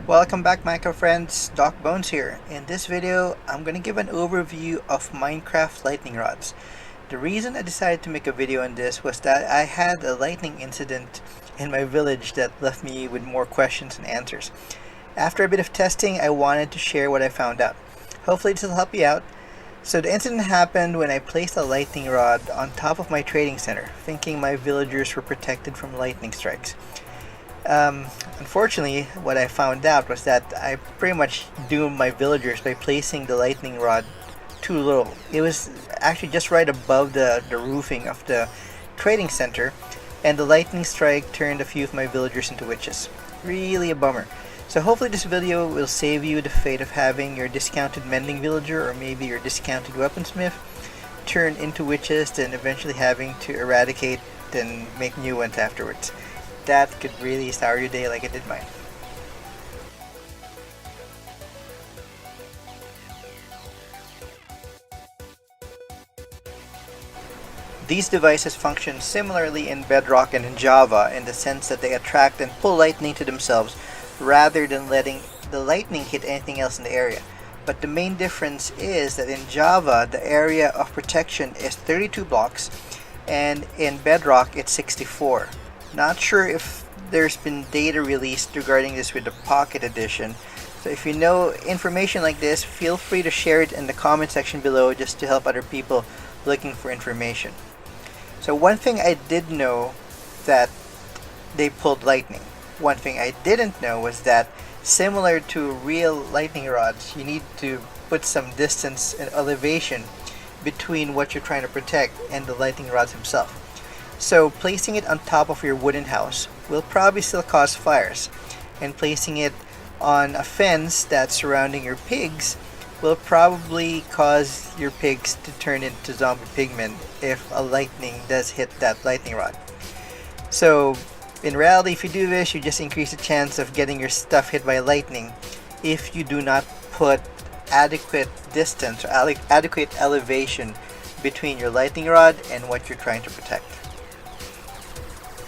Welcome back, Minecraft friends. Doc Bones here. In this video, I'm going to give an overview of Minecraft lightning rods. The reason I decided to make a video on this was that I had a lightning incident in my village that left me with more questions and answers. After a bit of testing, I wanted to share what I found out. Hopefully this will help you out. So the incident happened when I placed a lightning rod on top of my trading center, thinking my villagers were protected from lightning strikes. Unfortunately, what I found out was that I pretty much doomed my villagers by placing the lightning rod too low. It was actually just right above the roofing of the trading center, and the lightning strike turned a few of my villagers into witches. Really a bummer. So hopefully this video will save you the fate of having your discounted mending villager or maybe your discounted weaponsmith turn into witches, and eventually having to eradicate and make new ones afterwards. That could really sour your day like it did mine. These devices function similarly in Bedrock and in Java in the sense that they attract and pull lightning to themselves rather than letting the lightning hit anything else in the area. But the main difference is that in Java, the area of protection is 32 blocks, and in Bedrock, it's 64. Not sure if there's been data released regarding this with the Pocket Edition. So if you know information like this, feel free to share it in the comment section below just to help other people looking for information. So one thing I did know that they pulled lightning. One thing I didn't know was that similar to real lightning rods, you need to put some distance and elevation between what you're trying to protect and the lightning rods themselves. So placing it on top of your wooden house will probably still cause fires, and placing it on a fence that's surrounding your pigs will probably cause your pigs to turn into zombie pigmen if a lightning does hit that lightning rod. So in reality, if you do this, you just increase the chance of getting your stuff hit by lightning if you do not put adequate distance or adequate elevation between your lightning rod and what you're trying to protect.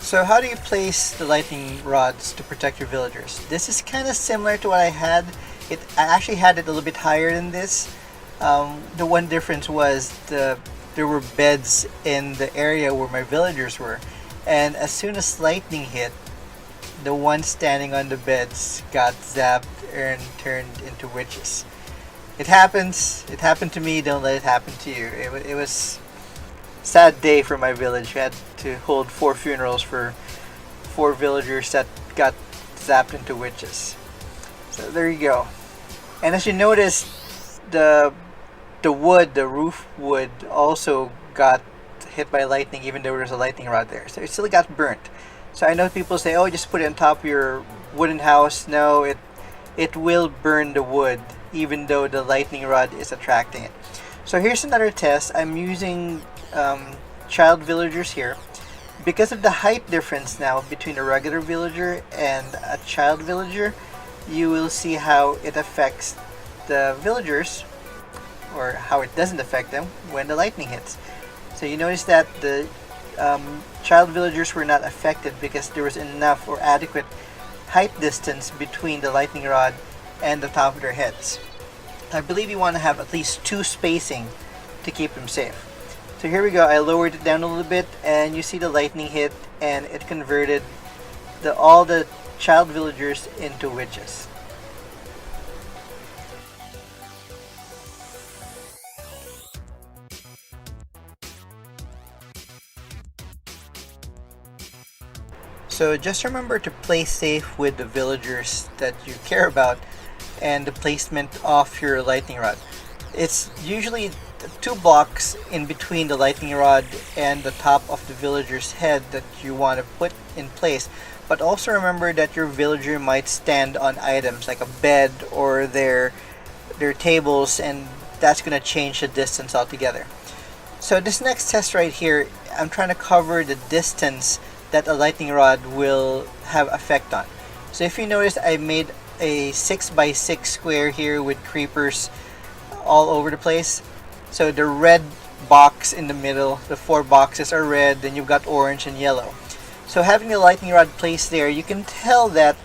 So how do you place the lightning rods to protect your villagers? This is kind of similar to what I had. I actually had it a little bit higher than this. The one difference was there were beds in the area where my villagers were, and as soon as lightning hit, the ones standing on the beds got zapped and turned into witches. It happens. It happened to me. Don't let it happen to you. It was a sad day for my village. We had to hold 4 funerals for 4 villagers that got zapped into witches. So there you go. And as you notice, the roof wood also got hit by lightning, even though there was a lightning rod there. So it still got burnt. So I know people say, oh, just put it on top of your wooden house. No, it will burn the wood even though the lightning rod is attracting it. So here's another test. I'm using child villagers here. Because of the height difference now between a regular villager and a child villager, you will see how it affects the villagers, or how it doesn't affect them when the lightning hits. So you notice that the child villagers were not affected because there was enough or adequate height distance between the lightning rod and the top of their heads. I believe you want to have at least 2 spacing to keep them safe. So here we go. I lowered it down a little bit, and you see the lightning hit, and it converted all the child villagers into witches. So just remember to play safe with the villagers that you care about and the placement of your lightning rod. It's usually 2 blocks in between the lightning rod and the top of the villager's head that you want to put in place. But also remember that your villager might stand on items like a bed or their tables, and that's going to change the distance altogether. So this next test right here, I'm trying to cover the distance that a lightning rod will have effect on. So if you notice, I made a 6x6 square here with creepers all over the place. So the red box in the middle, the 4 boxes are red, then you've got orange and yellow. So having the lightning rod placed there, you can tell that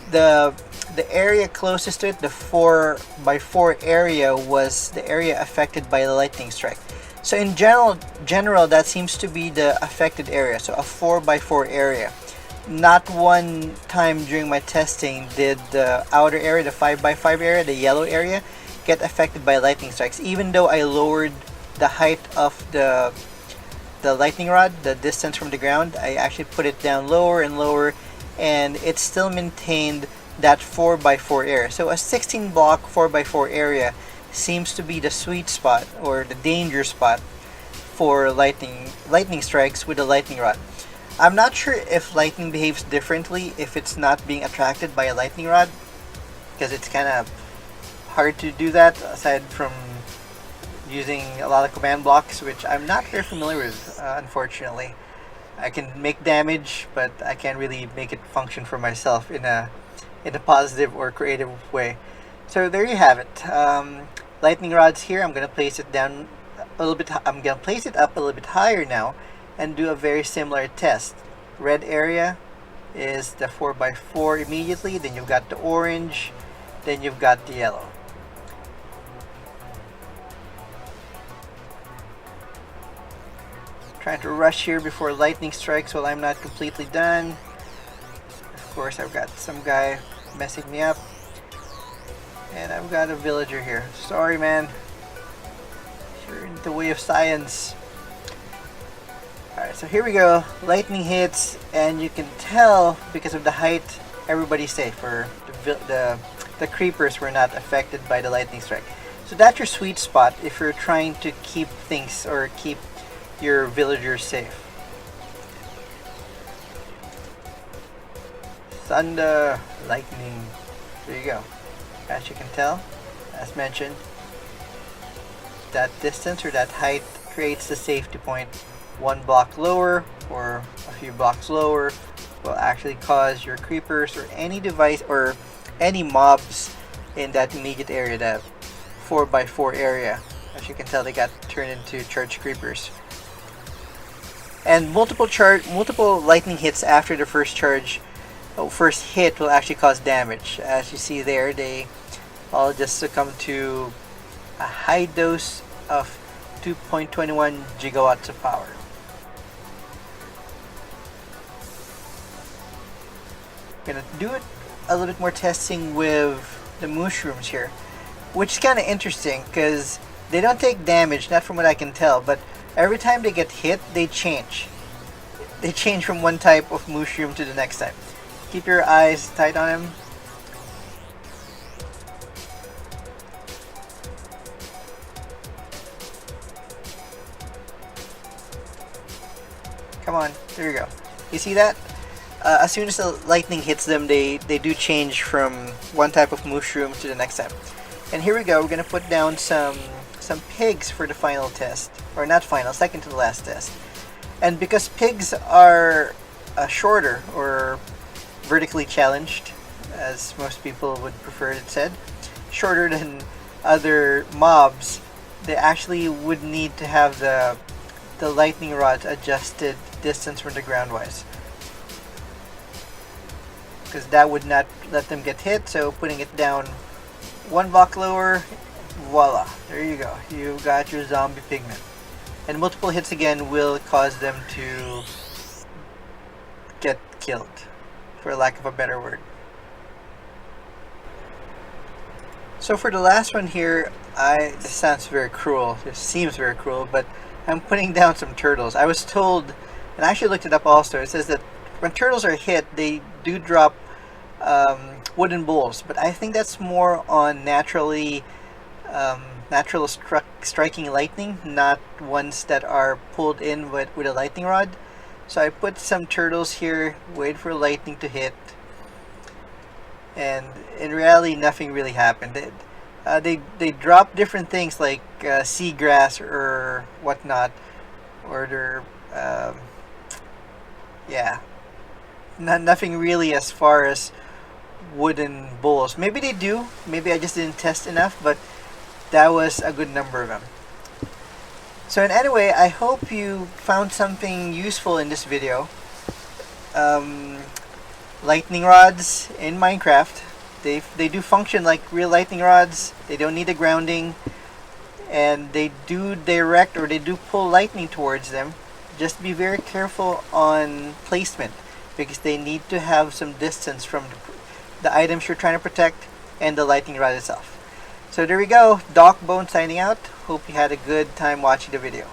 the the area closest to it, the 4x4 area, was the area affected by the lightning strike. So in general, that seems to be the affected area. So a 4x4 area. Not one time during my testing did the outer area, the 5x5 area, the yellow area, get affected by lightning strikes. Even though I lowered the height of the lightning rod, the distance from the ground, I actually put it down lower and lower, and it still maintained that 4x4 area. So a 16 block 4x4 area seems to be the sweet spot, or the danger spot, for lightning strikes with a lightning rod. I'm not sure if lightning behaves differently if it's not being attracted by a lightning rod, because it's kind of hard to do that aside from using a lot of command blocks, which I'm not very familiar with, unfortunately. I can make damage, but I can't really make it function for myself in a positive or creative way. So there you have it. Lightning rods here. I'm gonna place it down a little bit. I'm gonna place it up a little bit higher now, and do a very similar test. Red area is the 4x4 immediately. Then you've got the orange. Then you've got the yellow. Trying to rush here before lightning strikes while I'm not completely done. Of course, I've got some guy messing me up. And I've got a villager here. Sorry, man. You're in the way of science. Alright, so here we go. Lightning hits, and you can tell because of the height, everybody's safe. Or the creepers were not affected by the lightning strike. So that's your sweet spot if you're trying to keep things, or keep your villagers safe. Thunder, lightning. There you go. As you can tell, as mentioned, that distance or that height creates the safety point. One block lower or a few blocks lower will actually cause your creepers or any device or any mobs in that immediate area, that 4x4 area. As you can tell, they got turned into charged creepers. And multiple lightning hits after the first hit will actually cause damage. As you see there, they all just succumb to a high dose of 2.21 gigawatts of power. I'm gonna do it a little bit more testing with the mushrooms here, which is kind of interesting because they don't take damage, not from what I can tell, but every time they get hit, they change. They change from one type of mushroom to the next type. Keep your eyes tight on him. Come on, there you go. You see that? As soon as the lightning hits them, they do change from one type of mushroom to the next type. And here we go. We're gonna put down some pigs for the final test, or not final, second to the last test. And because pigs are shorter or vertically challenged, as most people would prefer it said, shorter than other mobs, they actually would need to have the lightning rods adjusted distance from the ground wise, because that would not let them get hit. So putting it down one block lower, voila, there you go, you got your zombie pigmen. And multiple hits again will cause them to get killed, for lack of a better word. So for the last one here, this sounds very cruel, this seems very cruel, but I'm putting down some turtles. I was told, and I actually looked it up also, it says that when turtles are hit, they do drop wooden bowls, but I think that's more on natural striking lightning, not ones that are pulled in with a lightning rod. So I put some turtles here, wait for lightning to hit, and in reality nothing really happened. They drop different things like seagrass or whatnot, or they're nothing really as far as wooden bowls. Maybe they do, maybe I just didn't test enough, but that was a good number of them. So anyway, I hope you found something useful in this video. Lightning rods in Minecraft. They do function like real lightning rods. They don't need a grounding, and they do direct, or they do pull lightning towards them. Just be very careful on placement, because they need to have some distance from the items you're trying to protect and the lightning rod itself. So there we go. Doc Bone signing out. Hope you had a good time watching the video.